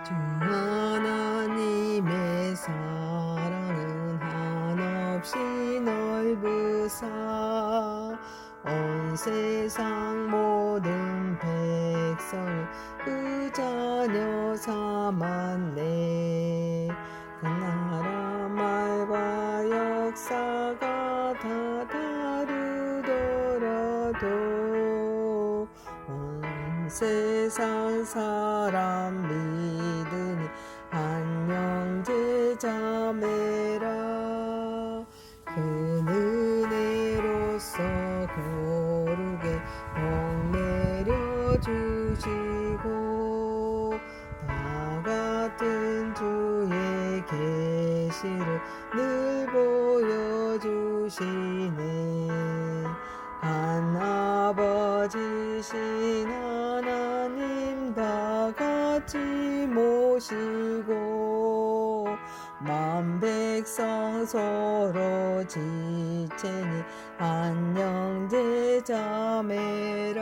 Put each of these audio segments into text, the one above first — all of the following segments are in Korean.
주 하나님의 사랑은 한없이 넓으사 온 세상 모든 백성을 그 자녀 삼았네. 그 나라 말과 역사가 다 다르더라도 온 세상 사람 믿으니 한 형제 자매라. 그 은혜로서 거룩에 복 내려 주시고 다 같은 주의 계시를 늘 보여주시네. 한 아버지신 하나님 다 같이 모시고 만 백성 서로 지체니 한 형제 자매라.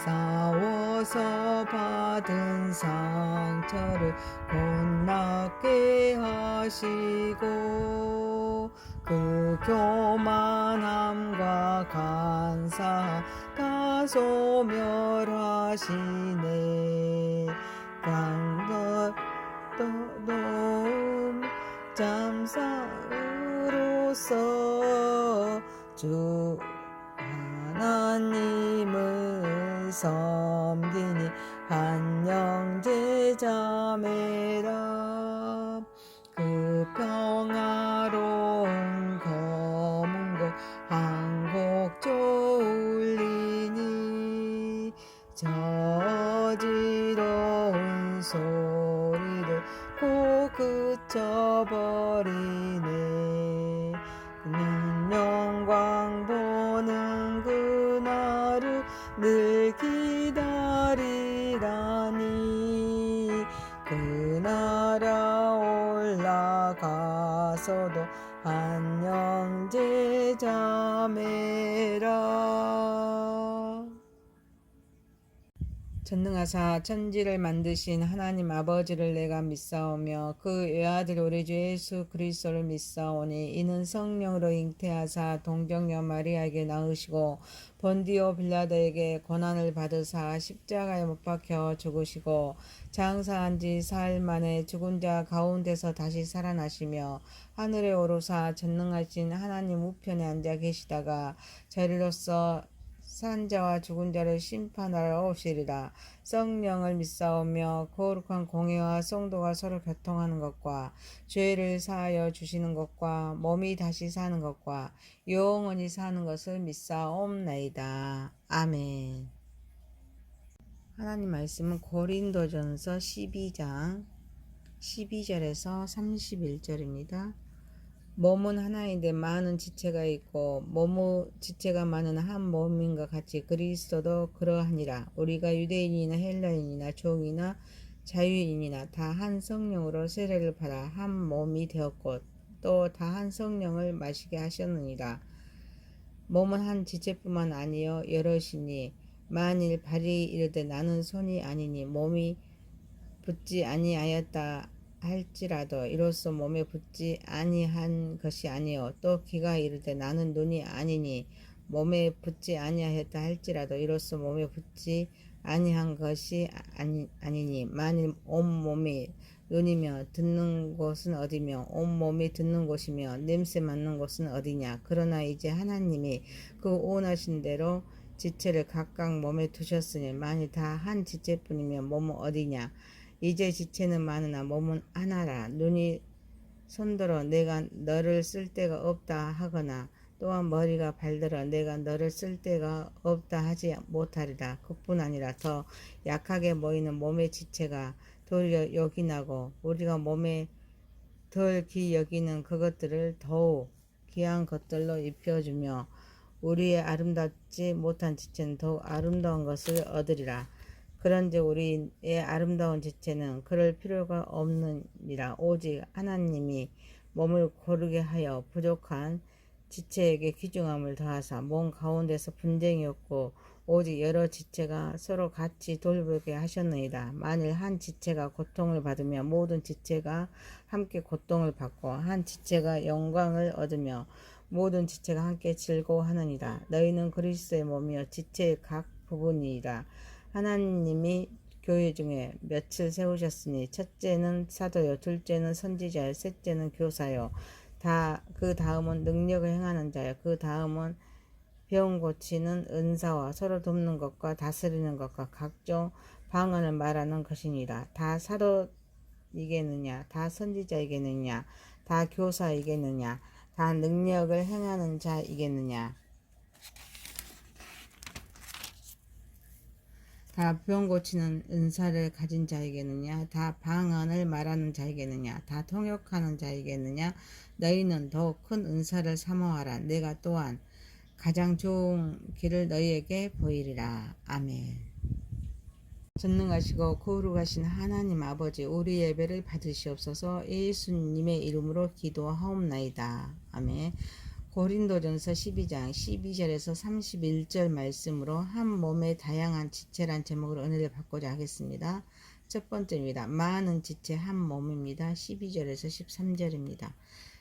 싸워서 받은 상처를 곧낫게 하시고 그 교만함과 간사 다 소멸하시네. 강도도움 잠사로서 주 하나님을 섬기니 한 형제 자매라. 그 평화로운 검은고 한곡 졸리니 저 어지러운 소리를 꼭 그쳐버리네. 그는 영광 보는 그날을 늘 기다리라니. 그 나라 올라가서도 한 형제 자매라. 전능하사 천지를 만드신 하나님 아버지를 내가 믿사오며 그 외아들 우리 주 예수 그리스도를 믿사오니 이는 성령으로 잉태하사 동정녀 마리아에게 낳으시고 본디오 빌라도에게 고난을 받으사 십자가에 못 박혀 죽으시고 장사한 지 사흘 만에 죽은 자 가운데서 다시 살아나시며 하늘에 오르사 전능하신 하나님 우편에 앉아 계시다가 저리로서 산 자와 죽은 자를 심판하러 오시리라. 성령을 믿사오며 거룩한 공회와 성도가 서로 교통하는 것과 죄를 사하여 주시는 것과 몸이 다시 사는 것과 영원히 사는 것을 믿사옵나이다. 아멘. 하나님 말씀은 고린도전서 12장 12절에서 31절입니다. 몸은 하나인데 많은 지체가 있고 몸의 지체가 많은 한 몸인과 같이 그리스도도 그러하니라. 우리가 유대인이나 헬라인이나 종이나 자유인이나 다 한 성령으로 세례를 받아 한 몸이 되었고 또 다 한 성령을 마시게 하셨느니라. 몸은 한 지체뿐만 아니요 여럿이니 만일 발이 이르되 나는 손이 아니니 몸이 붙지 아니하였다 할지라도 이로써 몸에 붙지 아니한 것이 아니요 또 귀가 이르되 나는 눈이 아니니 몸에 붙지 아니하였다 할지라도 이로써 몸에 붙지 아니한 것이 아니니 만일 온몸이 눈이며 듣는 곳은 어디며 온몸이 듣는 곳이며 냄새 맡는 곳은 어디냐. 그러나 이제 하나님이 그 원하신 대로 지체를 각각 몸에 두셨으니 만일 다 한 지체뿐이면 몸은 어디냐. 이제 지체는 많으나 몸은 하나라. 눈이 손들어 내가 너를 쓸 데가 없다 하거나 또한 머리가 발들어 내가 너를 쓸 데가 없다 하지 못하리라. 그뿐 아니라 더 약하게 모이는 몸의 지체가 덜 요긴하고 우리가 몸에 덜 귀 여기는 그것들을 더욱 귀한 것들로 입혀주며 우리의 아름답지 못한 지체는 더욱 아름다운 것을 얻으리라. 그런데 우리의 아름다운 지체는 그럴 필요가 없느니라. 오직 하나님이 몸을 고르게 하여 부족한 지체에게 귀중함을 더하사 몸 가운데서 분쟁이 없고 오직 여러 지체가 서로 같이 돌보게 하셨느니라. 만일 한 지체가 고통을 받으며 모든 지체가 함께 고통을 받고 한 지체가 영광을 얻으며 모든 지체가 함께 즐거워하느니라. 너희는 그리스도의 몸이요 지체의 각 부분이라. 하나님이 교회 중에 몇을 세우셨으니 첫째는 사도요, 둘째는 선지자요, 셋째는 교사요, 그 다음은 능력을 행하는 자요, 그 다음은 병 고치는 은사와 서로 돕는 것과 다스리는 것과 각종 방언을 말하는 것이니라. 다 사도이겠느냐, 다 선지자이겠느냐, 다 교사이겠느냐, 다 능력을 행하는 자이겠느냐, 다 병 고치는 은사를 가진 자이겠느냐, 다 방언을 말하는 자이겠느냐, 다 통역하는 자이겠느냐. 너희는 더욱 큰 은사를 사모하라. 내가 또한 가장 좋은 길을 너희에게 보이리라. 아멘. 전능하시고 거룩하신 하나님 아버지, 우리 예배를 받으시옵소서. 예수님의 이름으로 기도하옵나이다. 아멘. 고린도전서 12장 12절에서 31절 말씀으로 한 몸의 다양한 지체란 제목으로 은혜를 받고자 하겠습니다. 첫 번째입니다. 많은 지체 한 몸입니다. 12절에서 13절입니다.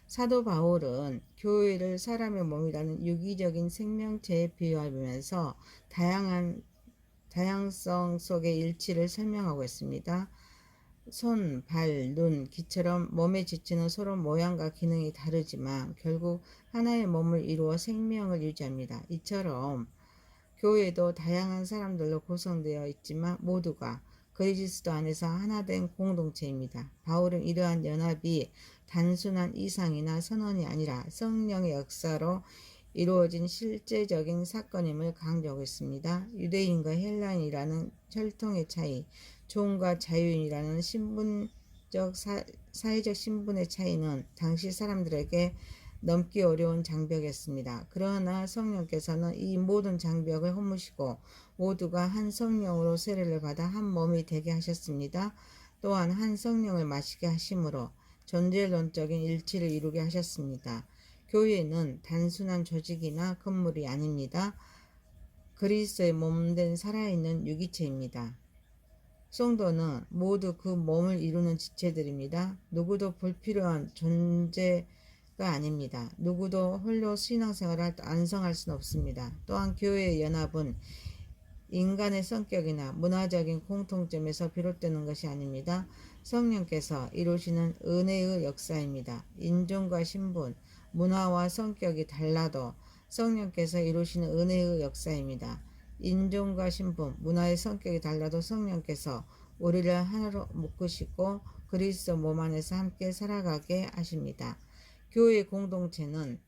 사도 바울은 교회를 사람의 몸이라는 유기적인 생명체에 비유하면서 다양성 속의 일치를 설명하고 있습니다. 손, 발, 눈, 귀처럼 몸의 지체는 서로 모양과 기능이 다르지만 결국 하나의 몸을 이루어 생명을 유지합니다. 이처럼 교회도 다양한 사람들로 구성되어 있지만 모두가 그리스도 안에서 하나된 공동체입니다. 바울은 이러한 연합이 단순한 이상이나 선언이 아니라 성령의 역사로 이루어진 실제적인 사건임을 강조하고 있습니다. 유대인과 헬라인이라는 혈통의 차이, 종과 자유인이라는 사회적 신분의 차이는 당시 사람들에게 넘기 어려운 장벽이었습니다. 그러나 성령께서는 이 모든 장벽을 허무시고 모두가 한 성령으로 세례를 받아 한 몸이 되게 하셨습니다. 또한 한 성령을 마시게 하심으로 존재론적인 일치를 이루게 하셨습니다. 교회는 단순한 조직이나 건물이 아닙니다. 그리스도의 몸된 살아있는 유기체입니다. 성도는 모두 그 몸을 이루는 지체들입니다. 누구도 불필요한 존재가 아닙니다. 누구도 홀로 신앙생활을 완성할 수는 없습니다. 또한 교회의 연합은 인간의 성격이나 문화적인 공통점에서 비롯되는 것이 아닙니다. 성령께서 이루시는 은혜의 역사입니다. 인종과 신분, 문화와 성격이 달라도 성령께서 이루시는 은혜의 역사입니다. 인종과 신분, 문화의 성격이 달라도 성령께서 우리를 하나로 묶으시고 그리스도 몸 안에서 함께 살아가게 하십니다. 교회 공동체는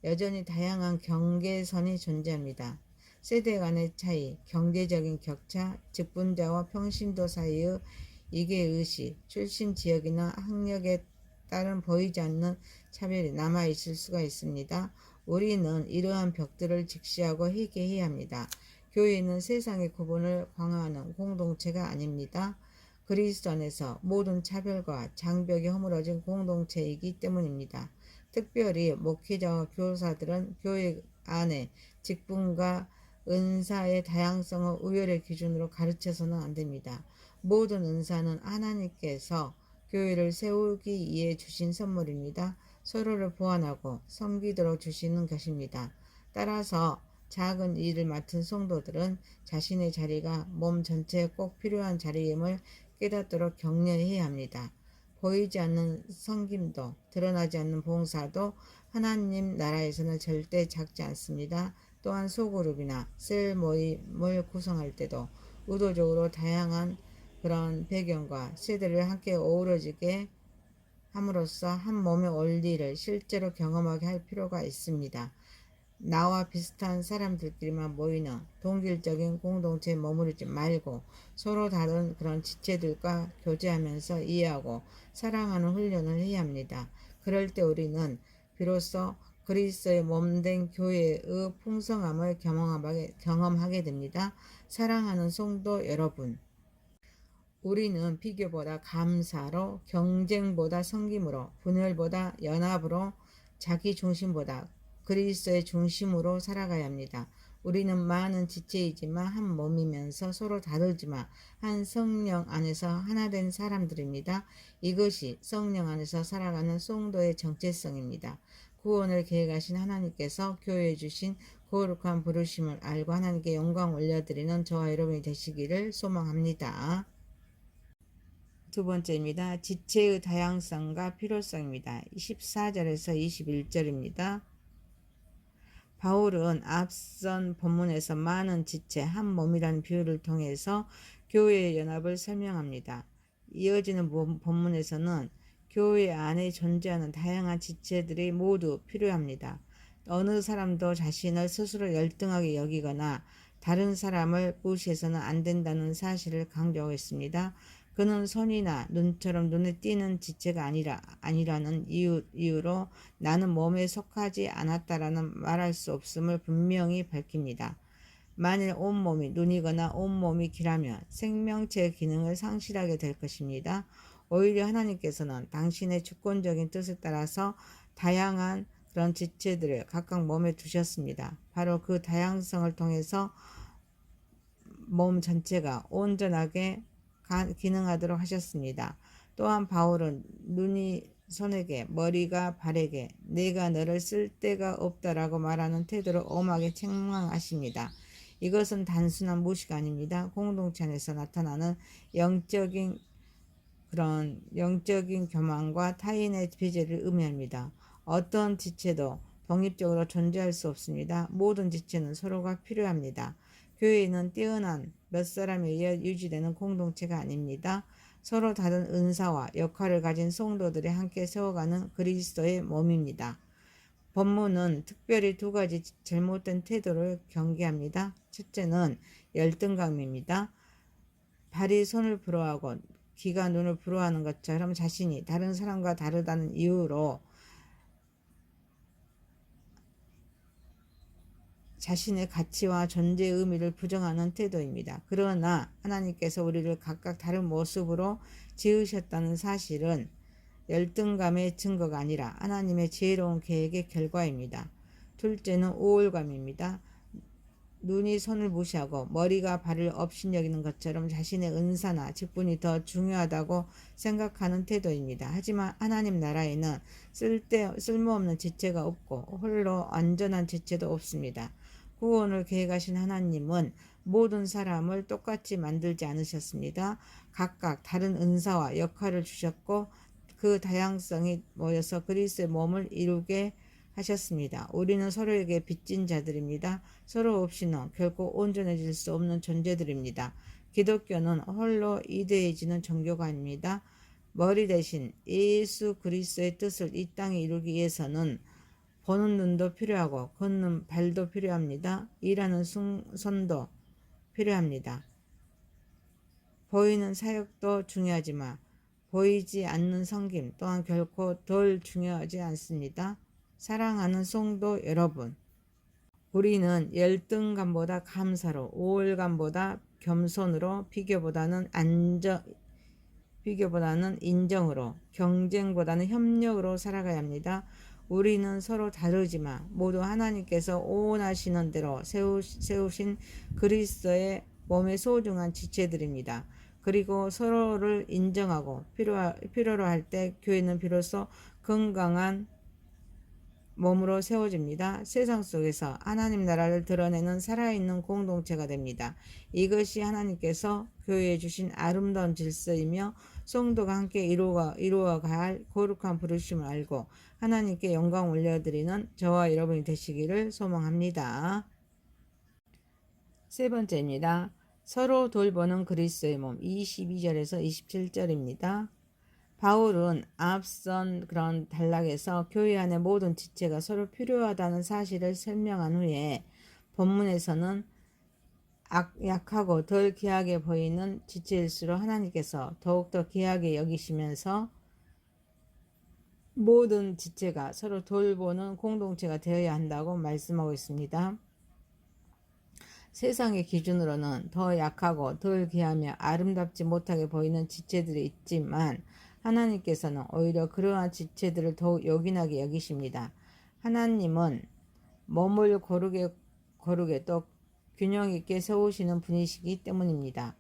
여전히 다양한 경계선이 존재합니다. 세대 간의 차이, 경제적인 격차, 직분자와 평신도 사이의 이계의식, 출신 지역이나 학력에 따른 보이지 않는 차별이 남아있을 수가 있습니다. 우리는 이러한 벽들을 직시하고 회개해야 합니다. 교회는 세상의 구분을 강화하는 공동체가 아닙니다. 그리스도 안에서 모든 차별과 장벽이 허물어진 공동체이기 때문입니다. 특별히 목회자와 교사들은 교회 안에 직분과 은사의 다양성을 우열의 기준으로 가르쳐서는 안 됩니다. 모든 은사는 하나님께서 교회를 세우기 위해 주신 선물입니다. 서로를 보완하고 섬기도록 주시는 것입니다. 따라서 작은 일을 맡은 성도들은 자신의 자리가 몸 전체에 꼭 필요한 자리임을 깨닫도록 격려해야 합니다. 보이지 않는 섬김도 드러나지 않는 봉사도 하나님 나라에서는 절대 작지 않습니다. 또한 소그룹이나 셀 모임을 구성할 때도 의도적으로 다양한 그런 배경과 세대를 함께 어우러지게 함으로써 한 몸의 원리를 실제로 경험하게 할 필요가 있습니다. 나와 비슷한 사람들끼리만 모이는 동질적인 공동체에 머무르지 말고 서로 다른 그런 지체들과 교제하면서 이해하고 사랑하는 훈련을 해야 합니다. 그럴 때 우리는 비로소 그리스도의 몸된 교회의 풍성함을 경험하게 됩니다. 사랑하는 성도 여러분, 우리는 비교보다 감사로, 경쟁보다 섬김으로, 분열보다 연합으로, 자기 중심보다 그리스도의 중심으로 살아가야 합니다. 우리는 많은 지체이지만 한 몸이면서 서로 다르지만 한 성령 안에서 하나 된 사람들입니다. 이것이 성령 안에서 살아가는 성도의 정체성입니다. 구원을 계획하신 하나님께서 교회에 주신 거룩한 부르심을 알고 하나님께 영광 올려드리는 저와 여러분이 되시기를 소망합니다. 두 번째입니다. 지체의 다양성과 필요성입니다. 14절에서 21절입니다. 바울은 앞선 본문에서 많은 지체, 한 몸이라는 비유를 통해서 교회의 연합을 설명합니다. 이어지는 본문에서는 교회 안에 존재하는 다양한 지체들이 모두 필요합니다. 어느 사람도 자신을 스스로 열등하게 여기거나 다른 사람을 무시해서는 안 된다는 사실을 강조하겠습니다. 그는 손이나 눈처럼 눈에 띄는 지체가 아니라는 이유로 나는 몸에 속하지 않았다라는 말할 수 없음을 분명히 밝힙니다. 만일 온몸이 눈이거나 온몸이 귀라면 생명체의 기능을 상실하게 될 것입니다. 오히려 하나님께서는 당신의 주권적인 뜻에 따라서 다양한 그런 지체들을 각각 몸에 두셨습니다. 바로 그 다양성을 통해서 몸 전체가 온전하게 기능하도록 하셨습니다. 또한 바울은 눈이 손에게 머리가 발에게 내가 너를 쓸 데가 없다라고 말하는 태도로 엄하게 책망하십니다. 이것은 단순한 무시가 아닙니다. 공동체 안에서 나타나는 영적인 교만과 타인의 배제를 의미합니다. 어떤 지체도 독립적으로 존재할 수 없습니다. 모든 지체는 서로가 필요합니다. 교회는 뛰어난 몇 사람에 의해 유지되는 공동체가 아닙니다. 서로 다른 은사와 역할을 가진 성도들이 함께 세워가는 그리스도의 몸입니다. 본문은 특별히 두 가지 잘못된 태도를 경계합니다. 첫째는 열등감입니다. 발이 손을 부러워하고 귀가 눈을 부러워하는 것처럼 자신이 다른 사람과 다르다는 이유로 자신의 가치와 존재의 의미를 부정하는 태도입니다. 그러나 하나님께서 우리를 각각 다른 모습으로 지으셨다는 사실은 열등감의 증거가 아니라 하나님의 지혜로운 계획의 결과입니다. 둘째는 우월감입니다. 눈이 손을 무시하고 머리가 발을 업신여기는 것처럼 자신의 은사나 직분이 더 중요하다고 생각하는 태도입니다. 하지만 하나님 나라에는 쓸모없는 지체가 없고 홀로 안전한 지체도 없습니다. 구원을 계획하신 하나님은 모든 사람을 똑같이 만들지 않으셨습니다. 각각 다른 은사와 역할을 주셨고 그 다양성이 모여서 그리스도의 몸을 이루게 하셨습니다. 우리는 서로에게 빚진 자들입니다. 서로 없이는 결코 온전해질 수 없는 존재들입니다. 기독교는 홀로 이대해지는 종교가 아닙니다. 머리 대신 예수 그리스도의 뜻을 이 땅에 이루기 위해서는 보는 눈도 필요하고 걷는 발도 필요합니다. 일하는 손도 필요합니다. 보이는 사역도 중요하지만 보이지 않는 섬김 또한 결코 덜 중요하지 않습니다. 사랑하는 성도 여러분, 우리는 열등감보다 감사로, 우월감보다 겸손으로, 비교보다는 인정으로, 경쟁보다는 협력으로 살아가야 합니다. 우리는 서로 다르지만 모두 하나님께서 원하시는 대로 세우신 그리스도의 몸의 소중한 지체들입니다. 그리고 서로를 인정하고 필요로 할 때 교회는 비로소 건강한 몸으로 세워집니다. 세상 속에서 하나님 나라를 드러내는 살아있는 공동체가 됩니다. 이것이 하나님께서 교회에 주신 아름다운 질서이며 성도가 함께 이루어가야 할 거룩한 부르심을 알고 하나님께 영광 올려드리는 저와 여러분이 되시기를 소망합니다. 세 번째입니다. 서로 돌보는 그리스도의 몸 22절에서 27절입니다. 바울은 앞선 그런 단락에서 교회 안의 모든 지체가 서로 필요하다는 사실을 설명한 후에 본문에서는 약하고 덜 귀하게 보이는 지체일수록 하나님께서 더욱더 귀하게 여기시면서 모든 지체가 서로 돌보는 공동체가 되어야 한다고 말씀하고 있습니다. 세상의 기준으로는 더 약하고 덜 귀하며 아름답지 못하게 보이는 지체들이 있지만 하나님께서는 오히려 그러한 지체들을 더욱 요긴하게 여기십니다. 하나님은 몸을 고르게 또 균형 있게 세우시는 분이시기 때문입니다.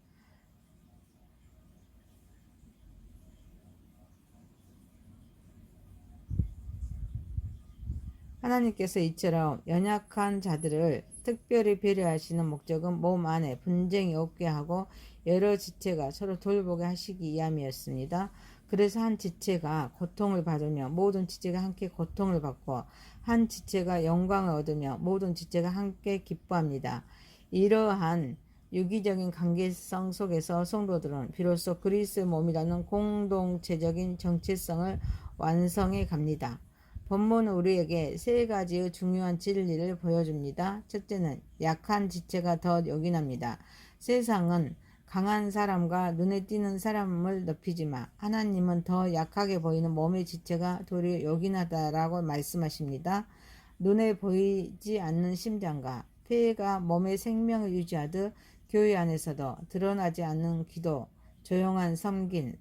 하나님께서 이처럼 연약한 자들을 특별히 배려하시는 목적은 몸 안에 분쟁이 없게 하고 여러 지체가 서로 돌보게 하시기 위함이었습니다. 그래서 한 지체가 고통을 받으며 모든 지체가 함께 고통을 받고 한 지체가 영광을 얻으며 모든 지체가 함께 기뻐합니다. 이러한 유기적인 관계성 속에서 성도들은 비로소 그리스도의 몸이라는 공동체적인 정체성을 완성해 갑니다. 본문은 우리에게 세 가지의 중요한 진리를 보여줍니다. 첫째는 약한 지체가 더 요긴합니다. 세상은 강한 사람과 눈에 띄는 사람을 높이지만 하나님은 더 약하게 보이는 몸의 지체가 도리어 요긴하다라고 말씀하십니다. 눈에 보이지 않는 심장과 폐가 몸의 생명을 유지하듯 교회 안에서도 드러나지 않는 기도, 조용한 섬긴,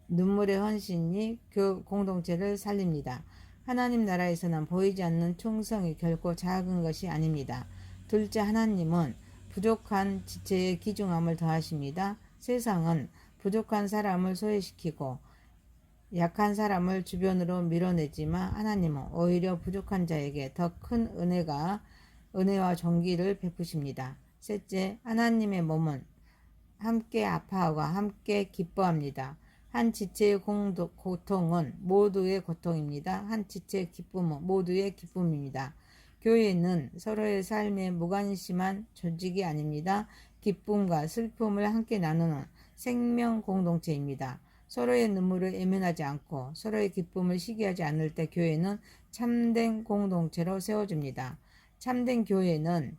눈물의 헌신이 공동체를 살립니다. 하나님 나라에서는 보이지 않는 충성이 결코 작은 것이 아닙니다. 둘째, 하나님은 부족한 지체에 귀중함을 더하십니다. 세상은 부족한 사람을 소외시키고 약한 사람을 주변으로 밀어내지만 하나님은 오히려 부족한 자에게 더 큰 은혜와 존귀를 베푸십니다. 셋째, 하나님의 몸은 함께 아파하고 함께 기뻐합니다. 한 지체의 고통은 모두의 고통입니다. 한 지체의 기쁨은 모두의 기쁨입니다. 교회는 서로의 삶에 무관심한 조직이 아닙니다. 기쁨과 슬픔을 함께 나누는 생명 공동체입니다. 서로의 눈물을 외면하지 않고 서로의 기쁨을 시기하지 않을 때 교회는 참된 공동체로 세워집니다. 참된 교회는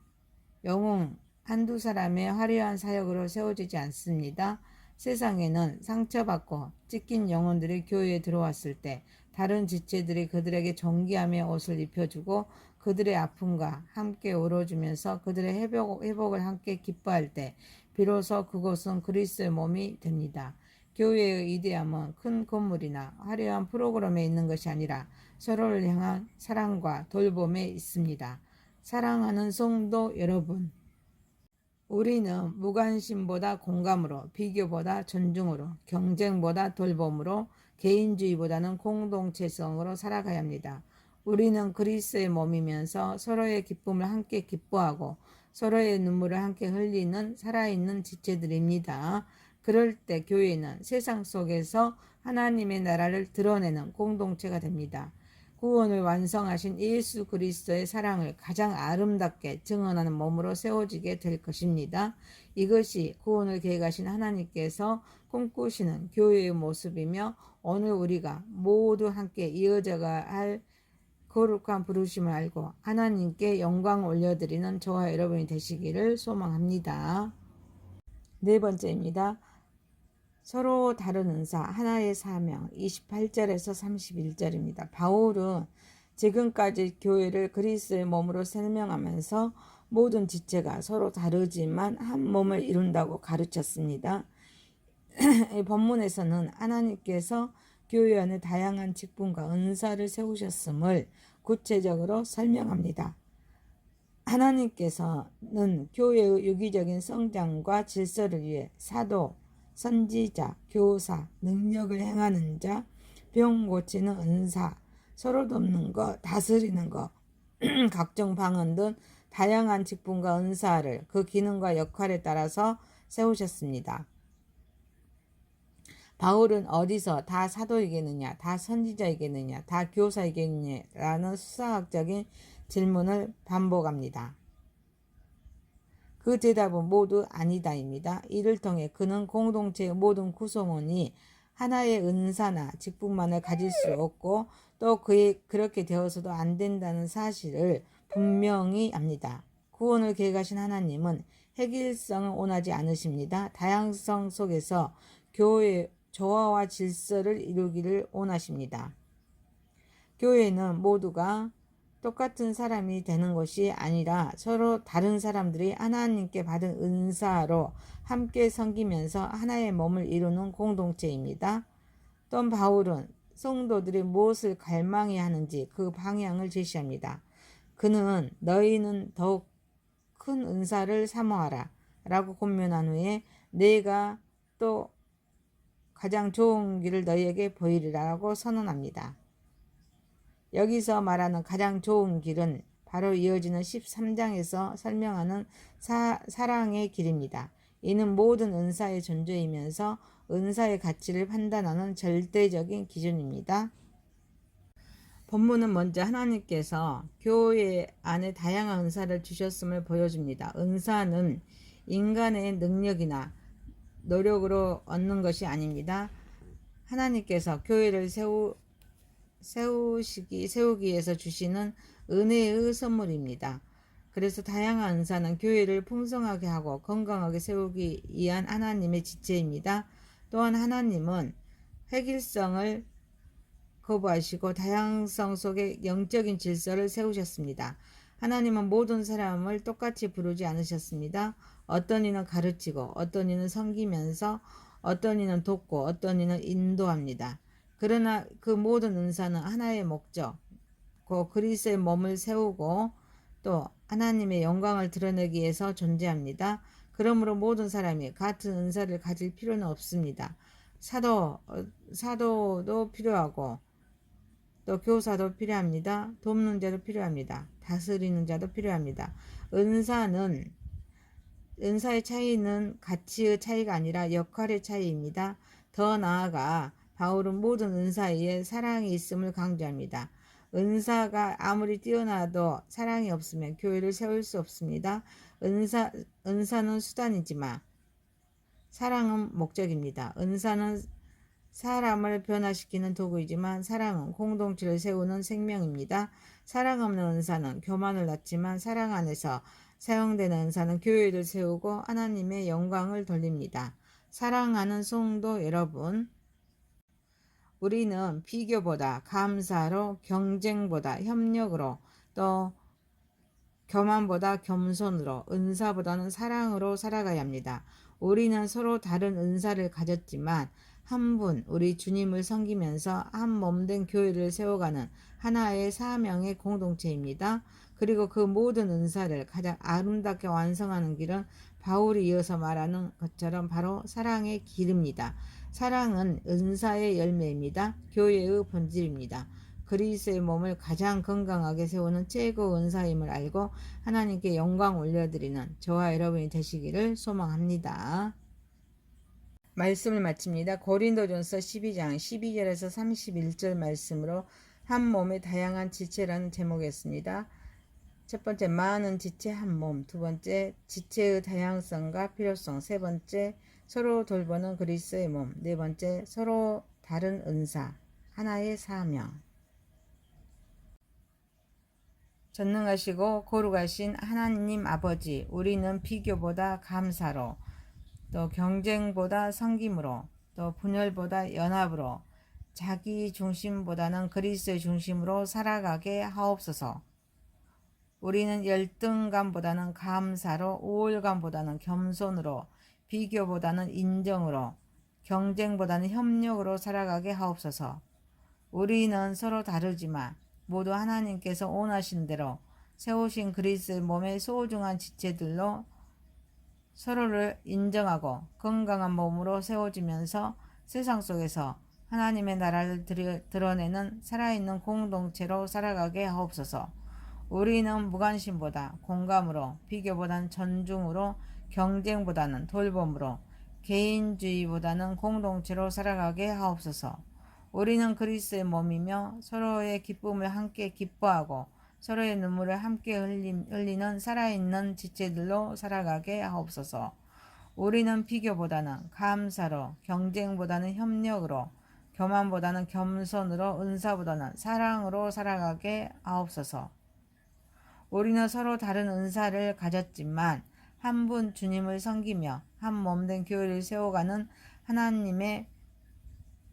영웅 한두 사람의 화려한 사역으로 세워지지 않습니다. 세상에는 상처받고 찢긴 영혼들이 교회에 들어왔을 때 다른 지체들이 그들에게 존귀함의 옷을 입혀주고 그들의 아픔과 함께 울어주면서 그들의 회복을 함께 기뻐할 때 비로소 그곳은 그리스도의 몸이 됩니다. 교회의 위대함은 큰 건물이나 화려한 프로그램에 있는 것이 아니라 서로를 향한 사랑과 돌봄에 있습니다. 사랑하는 성도 여러분, 우리는 무관심보다 공감으로, 비교보다 존중으로, 경쟁보다 돌봄으로, 개인주의보다는 공동체성으로 살아가야 합니다. 우리는 그리스도의 몸이면서 서로의 기쁨을 함께 기뻐하고 서로의 눈물을 함께 흘리는 살아있는 지체들입니다. 그럴 때 교회는 세상 속에서 하나님의 나라를 드러내는 공동체가 됩니다. 구원을 완성하신 예수 그리스도의 사랑을 가장 아름답게 증언하는 몸으로 세워지게 될 것입니다. 이것이 구원을 계획하신 하나님께서 꿈꾸시는 교회의 모습이며 오늘 우리가 모두 함께 이어져가 할 거룩한 부르심을 알고 하나님께 영광 올려드리는 저와 여러분이 되시기를 소망합니다. 네 번째입니다. 서로 다른 은사, 하나의 사명, 28절에서 31절입니다. 바울은 지금까지 교회를 그리스도의 몸으로 설명하면서 모든 지체가 서로 다르지만 한 몸을 이룬다고 가르쳤습니다. 이 본문에서는 하나님께서 교회 안에 다양한 직분과 은사를 세우셨음을 구체적으로 설명합니다. 하나님께서는 교회의 유기적인 성장과 질서를 위해 사도, 선지자, 교사, 능력을 행하는 자, 병 고치는 은사, 서로 돕는 것, 다스리는 것, 각종 방언 등 다양한 직분과 은사를 그 기능과 역할에 따라서 세우셨습니다. 바울은 어디서 다 사도이겠느냐, 다 선지자이겠느냐, 다 교사이겠느냐라는 수사학적인 질문을 반복합니다. 그 대답은 모두 아니다입니다. 이를 통해 그는 공동체의 모든 구성원이 하나의 은사나 직분만을 가질 수 없고 또 그렇게 되어서도 안 된다는 사실을 분명히 합니다. 구원을 계획하신 하나님은 획일성을 원하지 않으십니다. 다양성 속에서 교회의 조화와 질서를 이루기를 원하십니다. 교회는 모두가 똑같은 사람이 되는 것이 아니라 서로 다른 사람들이 하나님께 받은 은사로 함께 섬기면서 하나의 몸을 이루는 공동체입니다. 또 바울은 성도들이 무엇을 갈망해야 하는지 그 방향을 제시합니다. 그는 너희는 더욱 큰 은사를 사모하라 라고 권면한 후에 내가 또 가장 좋은 길을 너희에게 보이리라고 선언합니다. 여기서 말하는 가장 좋은 길은 바로 이어지는 13장에서 설명하는 사랑의 길입니다. 이는 모든 은사의 존재이면서 은사의 가치를 판단하는 절대적인 기준입니다. 본문은 먼저 하나님께서 교회 안에 다양한 은사를 주셨음을 보여줍니다. 은사는 인간의 능력이나 노력으로 얻는 것이 아닙니다. 하나님께서 교회를 세우기 위해서 주시는 은혜의 선물입니다. 그래서 다양한 은사는 교회를 풍성하게 하고 건강하게 세우기 위한 하나님의 지체입니다. 또한 하나님은 획일성을 거부하시고 다양성 속에 영적인 질서를 세우셨습니다. 하나님은 모든 사람을 똑같이 부르지 않으셨습니다. 어떤 이는 가르치고 어떤 이는 섬기면서 어떤 이는 돕고 어떤 이는 인도합니다. 그러나 그 모든 은사는 하나의 목적, 그리스도의 몸을 세우고 또 하나님의 영광을 드러내기 위해서 존재합니다. 그러므로 모든 사람이 같은 은사를 가질 필요는 없습니다. 사도도 필요하고 또 교사도 필요합니다. 돕는 자도 필요합니다. 다스리는 자도 필요합니다. 은사의 차이는 가치의 차이가 아니라 역할의 차이입니다. 더 나아가 바울은 모든 은사에 사랑이 있음을 강조합니다. 은사가 아무리 뛰어나도 사랑이 없으면 교회를 세울 수 없습니다. 은사는 수단이지만 사랑은 목적입니다. 은사는 사람을 변화시키는 도구이지만 사랑은 공동체를 세우는 생명입니다. 사랑 없는 은사는 교만을 낳지만 사랑 안에서 사용되는 은사는 교회를 세우고 하나님의 영광을 돌립니다. 사랑하는 성도 여러분, 우리는 비교보다 감사로, 경쟁보다 협력으로, 또 교만보다 겸손으로, 은사보다는 사랑으로 살아가야 합니다. 우리는 서로 다른 은사를 가졌지만 한 분, 우리 주님을 섬기면서 한 몸된 교회를 세워가는 하나의 사명의 공동체입니다. 그리고 그 모든 은사를 가장 아름답게 완성하는 길은 바울이 이어서 말하는 것처럼 바로 사랑의 길입니다. 사랑은 은사의 열매입니다. 교회의 본질입니다. 그리스도의 몸을 가장 건강하게 세우는 최고 은사임을 알고 하나님께 영광 올려드리는 저와 여러분이 되시기를 소망합니다. 말씀을 마칩니다. 고린도전서 12장 12절에서 31절 말씀으로 한 몸의 다양한 지체라는 제목이었습니다. 첫 번째, 많은 지체 한 몸. 두 번째, 지체의 다양성과 필요성. 세 번째, 서로 돌보는 그리스도의 몸. 네 번째, 서로 다른 은사. 하나의 사명. 전능하시고 거룩하신 하나님 아버지, 우리는 비교보다 감사로, 또 경쟁보다 섬김으로, 또 분열보다 연합으로, 자기 중심보다는 그리스도의 중심으로 살아가게 하옵소서. 우리는 열등감보다는 감사로, 우월감보다는 겸손으로, 비교보다는 인정으로, 경쟁보다는 협력으로 살아가게 하옵소서. 우리는 서로 다르지만 모두 하나님께서 원하신 대로 세우신 그리스도의 몸의 소중한 지체들로 서로를 인정하고 건강한 몸으로 세워지면서 세상 속에서 하나님의 나라를 드러내는 살아있는 공동체로 살아가게 하옵소서. 우리는 무관심보다 공감으로, 비교보다는 존중으로, 경쟁보다는 돌봄으로, 개인주의보다는 공동체로 살아가게 하옵소서. 우리는 그리스도의 몸이며 서로의 기쁨을 함께 기뻐하고 서로의 눈물을 함께 흘리는 살아있는 지체들로 살아가게 하옵소서. 우리는 비교보다는 감사로, 경쟁보다는 협력으로, 교만보다는 겸손으로, 은사보다는 사랑으로 살아가게 하옵소서. 우리는 서로 다른 은사를 가졌지만 한 분 주님을 섬기며 한 몸된 교회를 세워가는 하나님의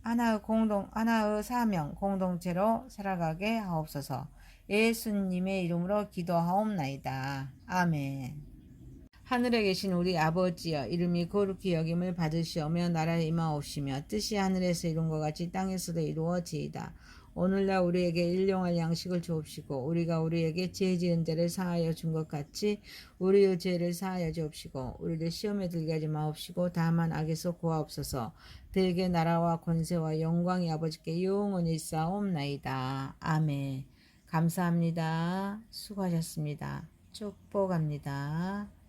하나의 사명 공동체로 살아가게 하옵소서. 예수님의 이름으로 기도하옵나이다. 아멘. 하늘에 계신 우리 아버지여, 이름이 거룩히 여김을 받으시오며 나라에 임하옵시며 뜻이 하늘에서 이룬 것 같이 땅에서도 이루어지이다. 오늘날 우리에게 일용할 양식을 주옵시고 우리가 우리에게 죄 지은 자를 사하여 준 것 같이 우리의 죄를 사하여 주옵시고 우리를 시험에 들게 하지 마옵시고 다만 악에서 구하옵소서. 대개 나라와 권세와 영광이 아버지께 영원히 있사옵나이다. 아멘. 감사합니다. 수고하셨습니다. 축복합니다.